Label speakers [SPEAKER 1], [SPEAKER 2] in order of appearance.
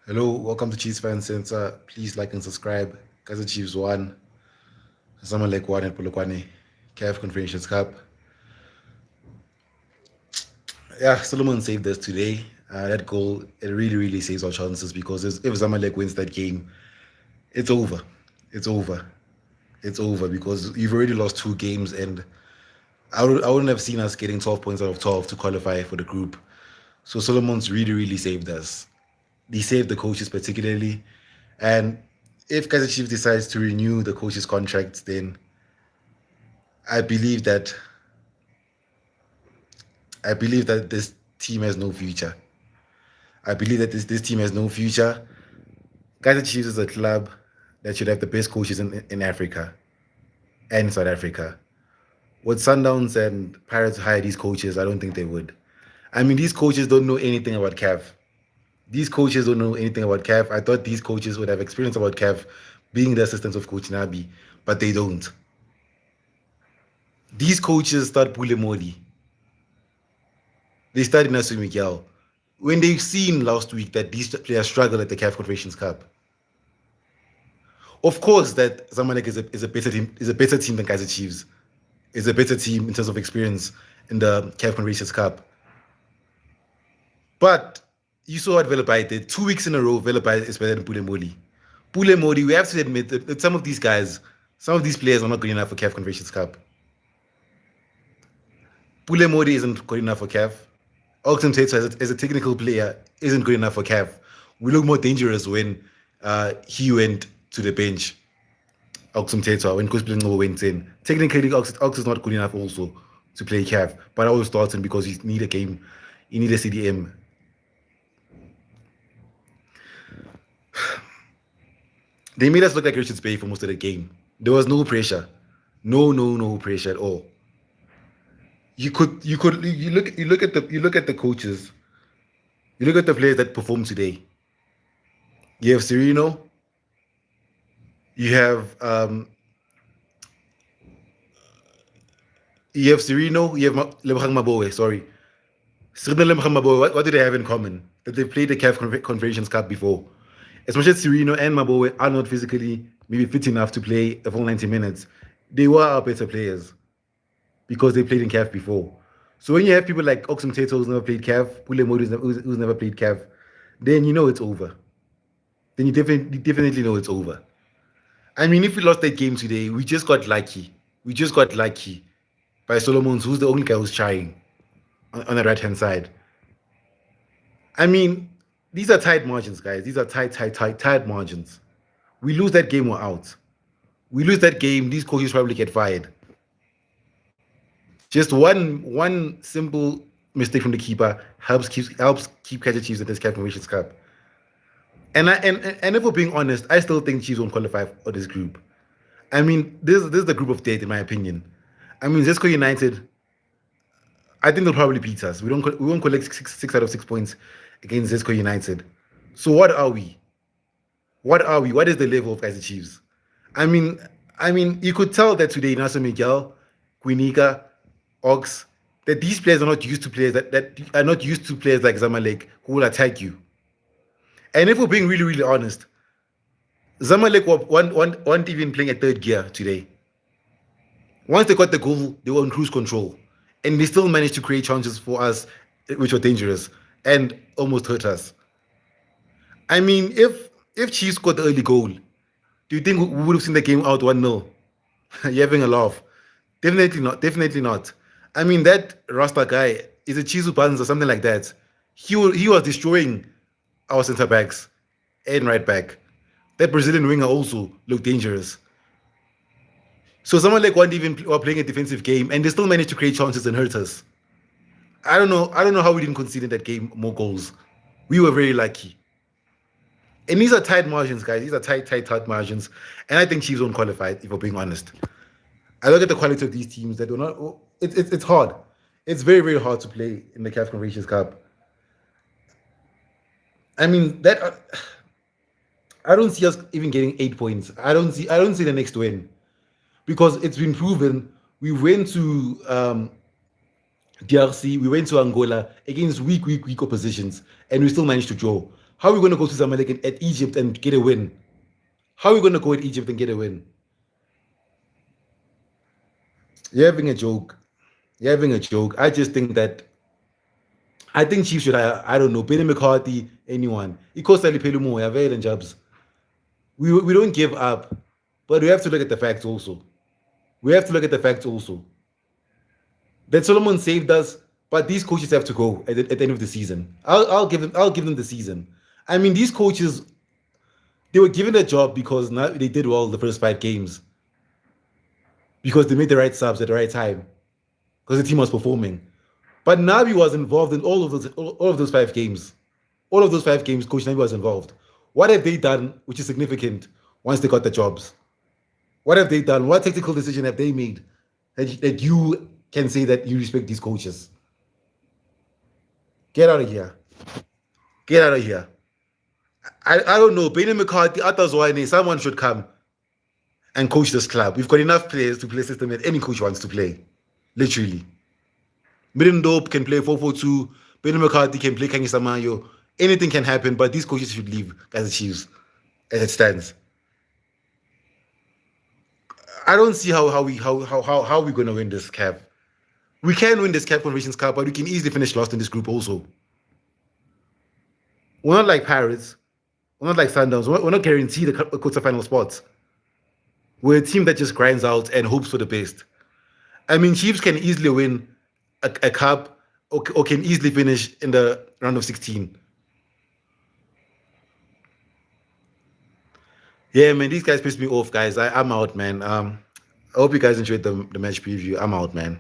[SPEAKER 1] Hello, welcome to Chiefs Fan Center. Please like and subscribe. Kaizer Chiefs won. Zamalek won at Polokwane. CAF Confederations Cup. Yeah, Solomon saved us today. That goal, it really, really saves our chances because if Zamalek wins that game, it's over. It's over. It's over because you've already lost two games, and I wouldn't have seen us getting 12 points out of 12 to qualify for the group. So Solomon's really, really saved us. He saved the coaches particularly. And if Kaizer Chiefs decides to renew the coach's contract, then I believe that I believe that this team has no future. I believe that this team has no future. Kaizer Chiefs is a club that should have the best coaches in Africa and South Africa. Would Sundowns and Pirates hire these coaches? I don't think they would. I mean, these coaches don't know anything about CAF. These coaches don't know anything about CAF. I thought these coaches would have experience about CAF being the assistants of Coach Nabi, but they don't. These coaches start Pule Modi. They started Nasu Miguel. When they've seen last week that these players struggle at the CAF Confederations Cup. Of course, that Zamalek is a better team than Kaizer Chiefs. Is a better team in terms of experience in the CAF Confederations Cup. But you saw what Velabai did. 2 weeks in a row, Velabai is better than Pule Modi. Pule Modi, we have to admit that some of these guys, some of these players are not good enough for CAF Confederations Cup. Pule Modi isn't good enough for CAF. Oxen Tato as a technical player isn't good enough for CAF. We look more dangerous when he went to the bench. Oxen Tato, when Coach Blingo went in. Technically, Ox is not good enough also to play CAF. But I always start him because you need a game. You need a CDM. They made us look like Richards Bay for most of the game. There was no pressure. No pressure at all. You look at the coaches. You look at the players that performed today. You have Sereno. You have Sereno. You have Lebahang Maboe. Sorry, Sereno and Lebahang Maboe. What do they have in common? That they've played the CAF Confederations Cup before. As much as Sereno and Maboe are not physically maybe fit enough to play a full 90 minutes, they were our better players because they played in CAF before. So when you have people like Oxum Tato who's never played CAF, Pule Modi who's never played CAF, then you know it's over. Then you definitely know it's over. I mean, if we lost that game today, we just got lucky. We just got lucky by Solomons, who's the only guy who's trying on the right-hand side. I mean, these are tight margins, guys. These are tight margins. We lose that game, we're out. We lose that game, these coaches probably get fired. Just one simple mistake from the keeper helps keep Kaizer Chiefs in this CAF Confederations Cup. And if we're being honest, I still think Chiefs won't qualify for this group. I mean, this is the group of death, in my opinion. I mean, Zesco United, I think they'll probably beat us. We won't collect six out of 6 points against Zesco United. So what are we? What are we? What is the level of Kaizer Chiefs? I mean, you could tell that today, Naso Miguel, Quinica, Ox, that these players are not used to players that are not used to players like Zamalek who will attack you. And if we're being really, really honest, Zamalek weren't even playing at third gear today. Once they got the goal, they were on cruise control. And they still managed to create chances for us, which were dangerous and almost hurt us. I mean, if Chiefs got the early goal, do you think we would have seen the game out 1-0? You're having a laugh. Definitely not. Definitely not. I mean, that Rasta guy is a Chizu Buns or something like that. He was destroying our centre backs and right back. That Brazilian winger also looked dangerous. So someone like one even were playing a defensive game and they still managed to create chances and hurt us. I don't know how we didn't concede in that game more goals. We were very lucky. And these are tight margins, guys. These are tight margins. And I think Chiefs won't qualify, if we're being honest. I look at the quality of these teams that do not. It's hard. It's very, very hard to play in the CAF Confederations Cup. I mean that. I don't see us even getting 8 points. I don't see the next win because it's been proven. We went to DRC, we went to Angola against weak oppositions, and we still managed to draw. How are we going to go to Zamalek at Egypt and get a win? How are we going to go at Egypt and get a win? You're having a joke. You're having a joke. I just think that I think Chiefs should, I don't know, Benny McCarthy, anyone. Ikosali Pelumo, Yavel and Jobs. We don't give up, but we have to look at the facts also. We have to look at the facts also. That Solomon saved us, but these coaches have to go at the end of the season. I'll give them the season. I mean, these coaches, they were given a job because now they did well the first 5 games because they made the right subs at the right time because the team was performing. But Nabi was involved in all of those 5 games. All of those 5 games, Coach Nabi was involved. What have they done, which is significant, once they got the jobs? What have they done? What tactical decision have they made that you can say that you respect these coaches? Get out of here. Get out of here. I don't know. Benny McCarthy, Atazwane, someone should come and coach this club. We've got enough players to play system that any coach wants to play. Literally. Middendorp can play 4-4-2. Benny McCarthy can play Kangi Samayo. Anything can happen, but these coaches should leave as the Chiefs, as it stands. I don't see how we're gonna win this cap. We can win this cap Confederations Cup, but we can easily finish last in this group also. We're not like Pirates. We're not like Sundowns. We're not guaranteed a quarterfinal spots. We're a team that just grinds out and hopes for the best. I mean, Chiefs can easily win a cup or can easily finish in the round of 16. Yeah, man, these guys piss me off, guys. I'm out, man. I hope you guys enjoyed the match preview. I'm out, man.